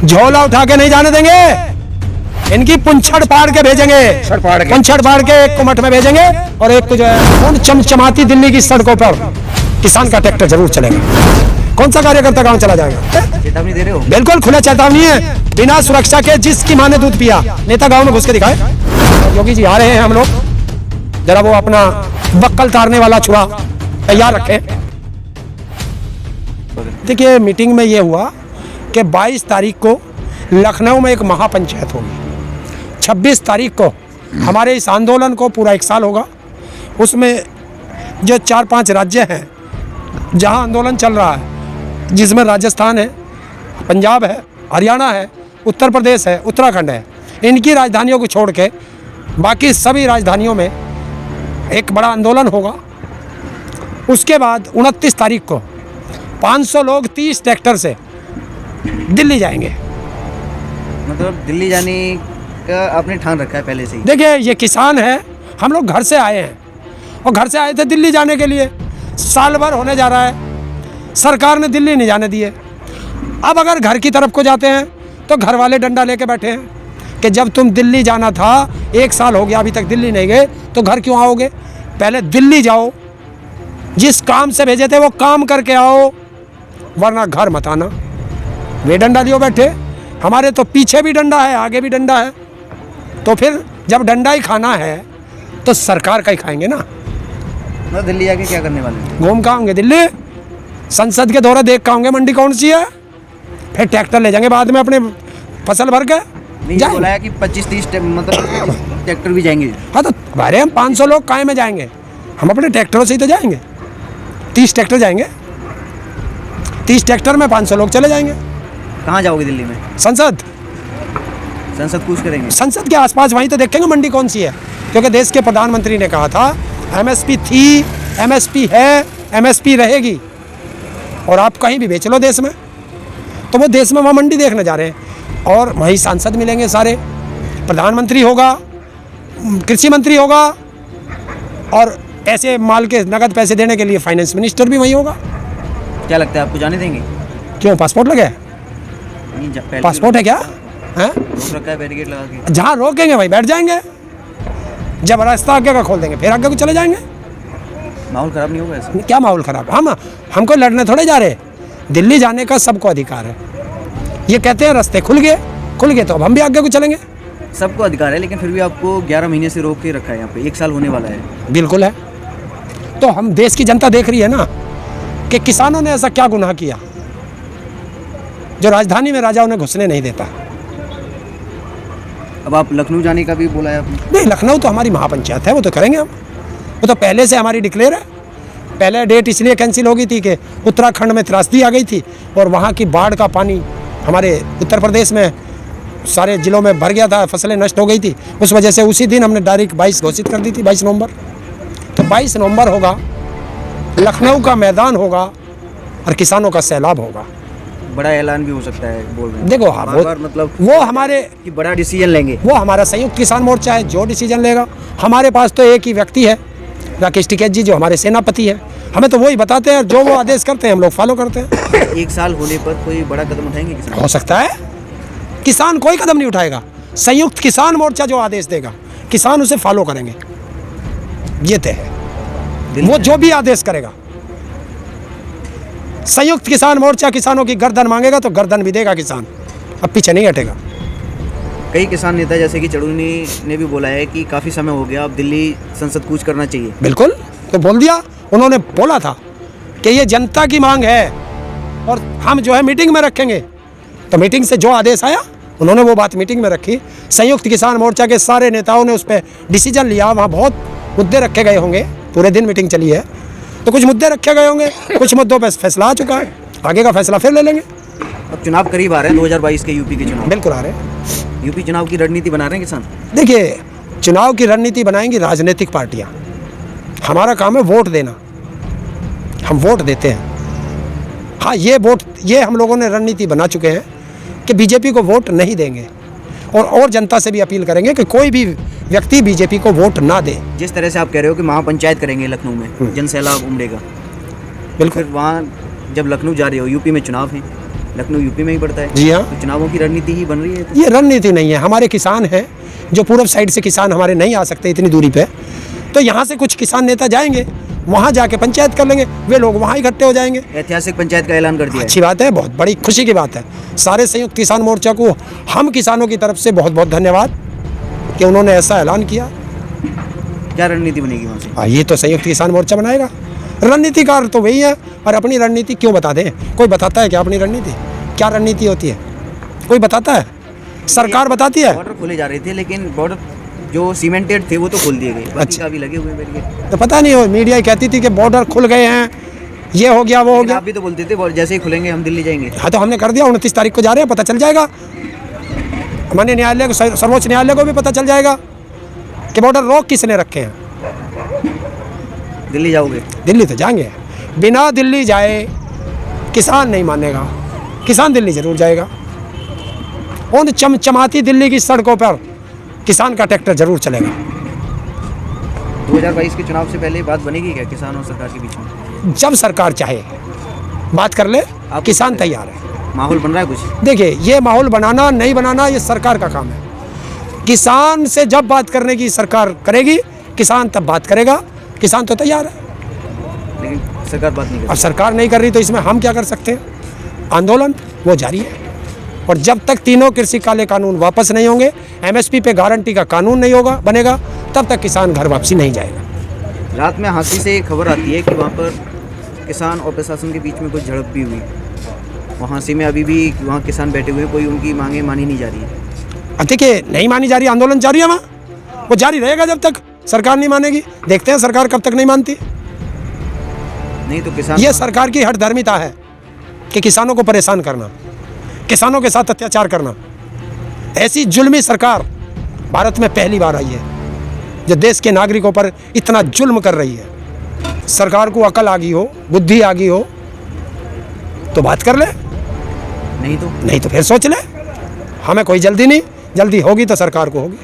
झोला उठा के नहीं जाने देंगे, इनकी पुंछड़ पाड़ के भेजेंगे, पुंछड़ पाड़ के एक को मठ में भेजेंगे और एक को जो है उन चमचमाती दिल्ली की सड़कों पर किसान का ट्रैक्टर जरूर चलेगा। कौन सा कार्यकर्ता गांव चला जाएगा? चेतावनी दे रहे हो? बिल्कुल खुला चेतावनी है, बिना सुरक्षा के जिसकी माँ ने दूध पिया, नेता गांव में घुस के दिखाए। योगी जी आ रहे हैं, हम लोग जरा वो अपना बक्कल तारने वाला छुआ तैयार रखें। देखिए मीटिंग में ये हुआ कि 22 तारीख को लखनऊ में एक महापंचायत होगी, 26 तारीख को हमारे इस आंदोलन को पूरा 1 साल होगा। उसमें जो 4-5 राज्य हैं जहां आंदोलन चल रहा है, जिसमें राजस्थान है, पंजाब है, हरियाणा है, उत्तर प्रदेश है, उत्तराखंड है, इनकी राजधानियों को छोड़ के बाकी सभी राजधानियों में एक बड़ा आंदोलन होगा। उसके बाद 29 तारीख को 500 लोग 30 ट्रैक्टर से दिल्ली जाएंगे। मतलब दिल्ली जाने का आपने ठान रखा है पहले से ही? देखिए ये किसान है, हम लोग घर से आए हैं और घर से आए थे दिल्ली जाने के लिए। साल भर होने जा रहा है, सरकार ने दिल्ली नहीं जाने दिए। अब अगर घर की तरफ को जाते हैं तो घर वाले डंडा लेके बैठे हैं कि जब तुम दिल्ली जाना था, 1 साल हो गया अभी तक दिल्ली नहीं गए, तो घर क्यों आओगे? पहले दिल्ली जाओ, जिस काम से भेजे थे वो काम करके आओ, वरना घर मत आना। वे डंडा लियो बैठे, हमारे तो पीछे भी डंडा है, आगे भी डंडा है। तो फिर जब डंडा ही खाना है तो सरकार का ही खाएंगे ना। मतलब दिल्ली जाके क्या करने वाले हैं? घूम का होंगे दिल्ली, संसद के दौरा देख का होंगे, मंडी कौन सी है, फिर ट्रैक्टर ले जाएंगे बाद में अपने फसल भर के नहीं, बोला है कि 25-30 मतलब ट्रैक्टर भी जाएंगे। हाँ तो भारे हम 500 लोग काहे में जाएंगे, हम अपने ट्रैक्टरों से ही तो जाएंगे। 30 ट्रैक्टर जाएंगे, 30 ट्रैक्टर में 500 लोग चले जाएंगे। कहाँ जाओगे दिल्ली में? संसद कूच करेंगे? संसद के आसपास, वहीं तो देखेंगे मंडी कौन सी है, क्योंकि देश के प्रधानमंत्री ने कहा था एमएसपी थी, एमएसपी है, एमएसपी रहेगी, और आप कहीं भी बेच लो देश में। तो वो देश में वहाँ मंडी देखने जा रहे हैं और वहीं सांसद मिलेंगे सारे, प्रधानमंत्री होगा, कृषि मंत्री होगा, और ऐसे माल के नगद पैसे देने के लिए फाइनेंस मिनिस्टर भी वहीं होगा। क्या लगता है आपको जाने देंगे? क्यों, पासपोर्ट लगे? पासपोर्ट है क्या? हैं? रोक रखा है बैरिकेड लगा के। जहाँ रोकेंगे वहीं बैठ जाएंगे, जब रास्ता आगे का खोल देंगे फिर आगे को चले जाएंगे। माहौल खराब नहीं होगा ऐसा? क्या माहौल खराब? हमको लड़ने थोड़े जा रहे, दिल्ली जाने का सबको अधिकार है। ये कहते हैं रास्ते खुल गए तो अब हम भी आगे को चलेंगे। सबको अधिकार है, लेकिन फिर भी आपको 11 महीने से रोक के रखा है यहाँ पे, 1 साल होने वाला है। बिल्कुल है, तो हम देश की जनता देख रही है ना कि किसानों ने ऐसा क्या गुनाह किया जो राजधानी में राजा उन्हें घुसने नहीं देता। अब आप लखनऊ जाने का भी बोला है आपने? नहीं, लखनऊ तो हमारी महापंचायत है, वो तो करेंगे हम, वो तो पहले से हमारी डिक्लेयर है। पहले डेट इसलिए कैंसिल हो गई थी कि उत्तराखंड में त्रासदी आ गई थी और वहाँ की बाढ़ का पानी हमारे उत्तर प्रदेश में सारे जिलों में भर गया था, फसलें नष्ट हो गई थी। उस वजह से उसी दिन हमने तारीख 22 घोषित कर दी थी, 22 नवंबर। तो 22 नवंबर होगा, लखनऊ का मैदान होगा और किसानों का सैलाब होगा। बड़ा ऐलान भी हो सकता है बोल रहे हैं। देखो मतलब वो हमारे कि बड़ा डिसीजन लेंगे। वो हमारा संयुक्त किसान मोर्चा है जो डिसीजन लेगा। हमारे पास तो एक ही व्यक्ति है, राकेश टिकैत जी, जो हमारे सेनापति है। हमें तो वही बताते हैं, जो वो आदेश करते हैं हम लोग फॉलो करते हैं। 1 साल होने पर कोई बड़ा कदम उठाएंगे किसान? हो सकता है, किसान कोई कदम नहीं उठाएगा, संयुक्त किसान मोर्चा जो आदेश देगा किसान उसे फॉलो करेंगे, ये तय है। वो जो भी आदेश करेगा, संयुक्त किसान मोर्चा किसानों की गर्दन मांगेगा तो गर्दन भी देगा किसान, अब पीछे नहीं हटेगा। कई किसान नेता जैसे कि चढ़ूनी ने भी बोला है कि काफ़ी समय हो गया, अब दिल्ली संसद कूच करना चाहिए। बिल्कुल, तो बोल दिया, उन्होंने बोला था कि ये जनता की मांग है और हम जो है मीटिंग में रखेंगे। तो मीटिंग से जो आदेश आया उन्होंने वो बात मीटिंग में रखी। संयुक्त किसान मोर्चा के सारे नेताओं ने उस पर डिसीजन लिया। वहाँ बहुत मुद्दे रखे गए होंगे, पूरे दिन मीटिंग चली है, तो कुछ मुद्दे रखे गए होंगे, कुछ मुद्दों पर फैसला आ चुका है, आगे का फैसला फिर ले लेंगे। अब चुनाव करीब आ रहे हैं, 2022 के यूपी के चुनाव। बिल्कुल आ रहे हैं। यूपी चुनाव की रणनीति बना रहे हैं किसान? देखिए, चुनाव की रणनीति बनाएंगी राजनीतिक पार्टियां। हमारा काम है वोट देना, हम वोट देते हैं। हाँ, ये हम लोगों ने रणनीति बना चुके हैं कि बीजेपी को वोट नहीं देंगे, और जनता से भी अपील करेंगे कि कोई भी व्यक्ति बीजेपी को वोट ना दे। जिस तरह से आप कह रहे हो कि महापंचायत करेंगे लखनऊ में, जन सैलाब उमड़ेगा, बिल्कुल। वहाँ जब लखनऊ जा रहे हो, यूपी में चुनाव है, लखनऊ यूपी में ही पड़ता है। जी हाँ। तो चुनावों की रणनीति ही बन रही है। ये रणनीति नहीं है, हमारे किसान हैं जो पूर्व साइड से किसान हमारे नहीं आ सकते इतनी दूरी पे, तो यहाँ से कुछ किसान नेता जाएंगे, वहाँ जाके पंचायत कर लेंगे, वे लोग वहाँ इकट्ठे हो जाएंगे। ऐतिहासिक पंचायत का ऐलान कर दिया है। अच्छी बात है, बहुत बड़ी खुशी की बात है। सारे संयुक्त किसान मोर्चा को हम किसानों की तरफ से बहुत बहुत धन्यवाद कि उन्होंने ऐसा ऐलान किया। क्या रणनीति बनेगी वहाँ से? ये तो संयुक्त किसान मोर्चा बनाएगा। रणनीतिकार तो वही है, और अपनी रणनीति क्यों बता दें? कोई बताता है क्या अपनी रणनीति? क्या रणनीति होती है? कोई बताता है? सरकार बताती है? बॉर्डर खोले जा रहे थे, लेकिन बॉर्डर जो सीमेंटेड थे वो तो खोल दिए गए, बाकी अच्छा। का भी लगे हुए बैरिकेड। तो पता नहीं, हो मीडिया ही कहती थी कि बॉर्डर खुल गए हैं, ये हो गया वो हो लेकिन गया। आप भी तो बोलते थे जैसे ही खुलेंगे हम दिल्ली जाएंगे। हाँ, तो हमने कर दिया। 29 तारीख को जा रहे हैं, पता चल जाएगा। माननीय न्यायालय को, सर्वोच्च न्यायालय को भी पता चल जाएगा कि बॉर्डर रोक किसने रखे हैं। दिल्ली जाओगे? दिल्ली तो जाएंगे, बिना दिल्ली जाए किसान नहीं मानेगा। किसान दिल्ली जरूर जाएगा। उन चमचमाती दिल्ली की सड़कों पर किसान का ट्रैक्टर जरूर चलेगा। 2022 के चुनाव से पहले बात बनेगी क्या किसान और सरकार के बीच में? जब सरकार चाहे बात कर ले, किसान तैयार है। माहौल बन रहा है कुछ? देखिए, ये माहौल बनाना नहीं बनाना ये सरकार का काम है। किसान से जब बात करने की सरकार करेगी, किसान तब बात करेगा। किसान तो तैयार है। लेकिन सरकार बात नहीं कर अब सरकार नहीं कर रही तो इसमें हम क्या कर सकते हैं? आंदोलन वो जारी है, और जब तक तीनों कृषि काले कानून वापस नहीं होंगे, एमएसपी पे गारंटी का कानून नहीं होगा बनेगा, तब तक किसान घर वापसी नहीं जाएगा। रात में हांसी से खबर आती है कि वहाँ पर किसान और प्रशासन के बीच में कुछ झड़प भी हुई। वहाँ हांसी में अभी भी वहाँ किसान बैठे हुए, कोई उनकी मांगे मानी नहीं जा रही है। अब देखिए, नहीं मानी जा रही, आंदोलन जारी है वहाँ, वो जारी रहेगा जब तक सरकार नहीं मानेगी। देखते हैं सरकार कब तक नहीं मानती। नहीं तो किसान ये सरकार की हठधर्मिता है कि किसानों को परेशान करना, किसानों के साथ अत्याचार करना। ऐसी जुल्मी सरकार भारत में पहली बार आई है जो देश के नागरिकों पर इतना जुल्म कर रही है। सरकार को अकल आ गई हो, बुद्धि आ गई हो तो बात कर ले, नहीं तो फिर सोच ले। हमें कोई जल्दी नहीं, जल्दी होगी तो सरकार को होगी।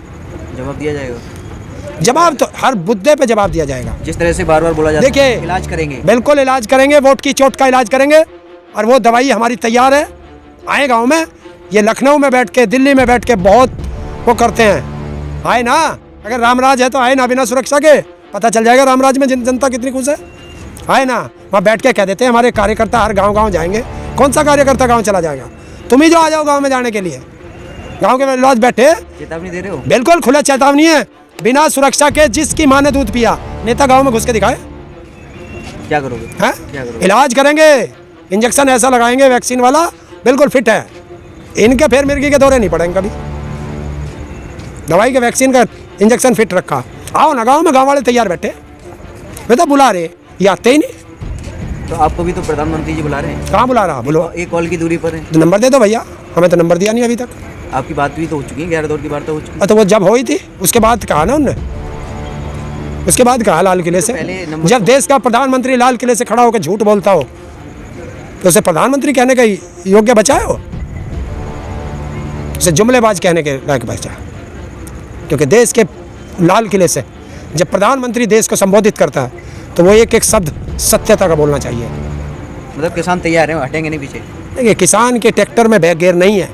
जवाब दिया जाएगा। जवाब तो हर मुद्दे पे जवाब दिया जाएगा। जिस तरह से बार बार बोला जाता है, देखिए, इलाज करेंगे। बिल्कुल इलाज करेंगे, वोट की चोट का इलाज करेंगे, और वो दवाई हमारी तैयार है। आए गांव में, ये लखनऊ में बैठ के, दिल्ली में बैठ के बहुत वो करते हैं। आए ना, अगर रामराज है तो आए ना, बिना सुरक्षा के पता चल जाएगा रामराज में जनता कितनी खुश है। आए ना, वहाँ बैठ के कह देते हैं हमारे कार्यकर्ता हर गाँव जाएंगे। कौन सा कार्यकर्ता गाँव चला जाएगा? तुम ही जो आ जाओ गाँव में जाने के लिए। गाँव के लोग बैठे, चेतावनी दे रहे हो? बिल्कुल खुला चेतावनी है। बिना सुरक्षा के जिसकी माँ ने दूध पिया, नेता गाँव में घुस के दिखाए। क्या करोगे? हैं? क्या करोगे? इलाज करेंगे, इंजेक्शन ऐसा लगाएंगे वैक्सीन वाला, बिल्कुल फिट है। इनके फिर मिर्गी के दौरे नहीं पड़ेंगे कभी। दवाई के वैक्सीन का इंजेक्शन फिट रखा। आओ ना गांव में, गांव वाले तैयार बैठे, वे तो बुला रहे, ये आते ही नहीं। तो आपको भी तो प्रधानमंत्री जी बुला रहे हैं। कहाँ बुला रहा? बोलो, एक कॉल की दूरी पर है। तो नंबर दे दो भैया, हमें तो नंबर दिया नहीं अभी तक। आपकी बात भी तो हो चुकी है, 11 दौर की बात तो हो चुकी है। तो वो जब हुई थी उसके बाद कहा ना उनने, उसके बाद कहा लाल किले से। पहले नंबर जब देश का प्रधानमंत्री लाल किले से खड़ा होकर झूठ बोलता हो तो उसे प्रधानमंत्री कहने का योग्य बचाए हो? उसे जुमलेबाज कहने के लायक बचा। क्योंकि देश के लाल किले से जब प्रधानमंत्री देश को संबोधित करता है तो वो एक एक शब्द सत्यता का बोलना चाहिए। मतलब किसान तैयार है, हटेंगे नहीं पीछे। देखिए, किसान के ट्रैक्टर में बैक गियर नहीं है।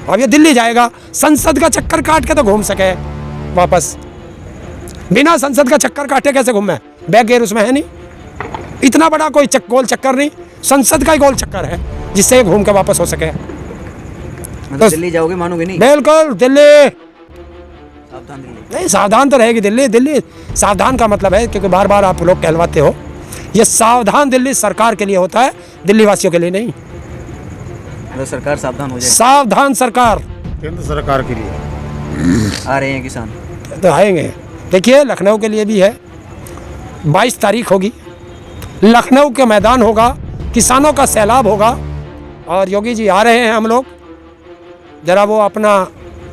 अब ये दिल्ली जाएगा, संसद का चक्कर काट के तो घूम सके वापस। बिना संसद का चक्कर काटे कैसे घूमे? बैक गियर उसमें है नहीं। इतना बड़ा कोई गोल चक्कर नहीं, संसद का ही गोल चक्कर है जिससे ये घूम के वापस हो सके। मतलब दिल्ली जाओगे, मानोगे नहीं? बिल्कुल दिल्ली सावधान रहिए। नहीं, सावधान तो रहेगी दिल्ली। दिल्ली सावधान का मतलब है, क्योंकि बार बार आप लोग कहलवाते हो, ये सावधान दिल्ली सरकार के लिए होता है, दिल्ली वासियों के लिए नहीं। मतलब सरकार सावधान हो जाए। सावधान सरकार केंद्र सरकार के लिए आ रहे हैं किसान। तो आएंगे। देखिए, लखनऊ के लिए भी है, 22 तारीख होगी, लखनऊ के मैदान होगा, किसानों का सैलाब होगा। और योगी जी आ रहे हैं, हम लोग जरा वो अपना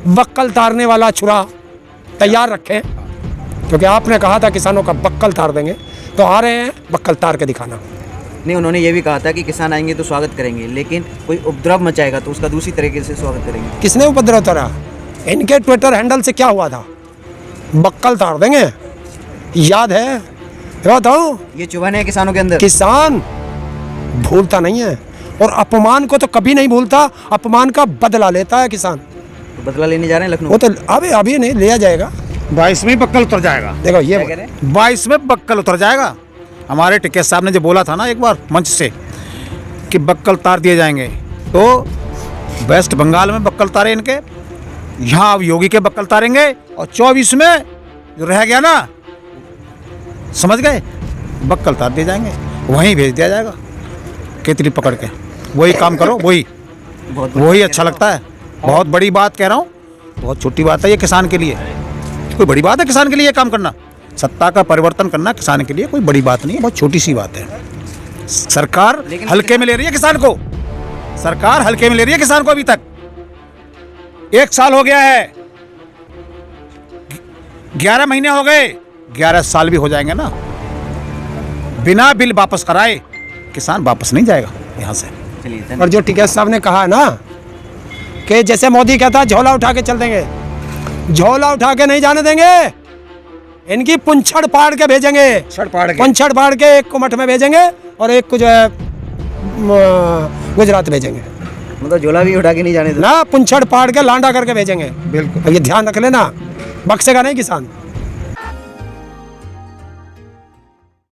बक्कल तारने वाला छुरा तैयार रखें, क्योंकि आपने कहा था किसानों का बक्कल तार देंगे, तो आ रहे हैं बक्कल तार के दिखाना। नहीं, उन्होंने ये भी कहा था कि किसान आएंगे तो स्वागत करेंगे, लेकिन कोई उपद्रव मचाएगा तो उसका दूसरी तरीके से स्वागत करेंगे। किसने उपद्रव करा? इनके ट्विटर हैंडल से क्या हुआ था? बक्कल तार देंगे, याद है? बताओ, ये चुभन है किसानों के अंदर। किसान भूलता नहीं है। और अपमान को तो कभी नहीं भूलता, अपमान का बदला लेता है किसान। तो बदला लेने जा रहे हैं लखनऊ? वो तो अभी नहीं लिया जाएगा। 22 में बक्कल उतर जाएगा। देखो ये क्या कह रहे हैं? 22 में बक्कल उतर जाएगा। हमारे टिकैत साहब ने जो बोला था ना एक बार मंच से कि बक्कल तार दिए जाएंगे, तो वेस्ट बंगाल में बक्कल तारे इनके, यहाँ अब योगी के बक्कल तारेंगे, और 24 में जो रह गया ना, समझ गए, बक्कल तार दिए जाएंगे, वहीं भेज दिया जाएगा केतली पकड़ के। वही काम करो, वही वही अच्छा लगता है। बहुत बड़ी बात कह रहा हूँ, बहुत छोटी बात है ये किसान के लिए। कोई बड़ी बात है किसान के लिए ये काम करना? सत्ता का परिवर्तन करना किसान के लिए कोई बड़ी बात नहीं है, बहुत छोटी सी बात है। सरकार हल्के में ले रही है किसान को, सरकार हल्के में ले रही है किसान को। अभी तक 1 साल हो गया है, 11 महीने हो गए, 11 साल भी हो जाएंगे ना, बिना बिल वापस कराए किसान वापस नहीं जाएगा यहाँ से। चलिए और धन्यवाद। जो टिकैत साहब ने कहा है ना कि जैसे मोदी कहता है झोला उठा के चल देंगे, झोला उठा के नहीं जाने देंगे, इनकी पुंछड़ पाड़ के भेजेंगे। पुंछड़ पाड़ के एक को मठ में भेजेंगे और एक को जो है गुजरात भेजेंगे मतलब झोला भी उठा के नहीं जाने दो। ना, पुंछड़ पाड़ के लांडा करके भेजेंगे। बिल्कुल। ये ध्यान रख लेना, बख्शेगा नहीं किसान।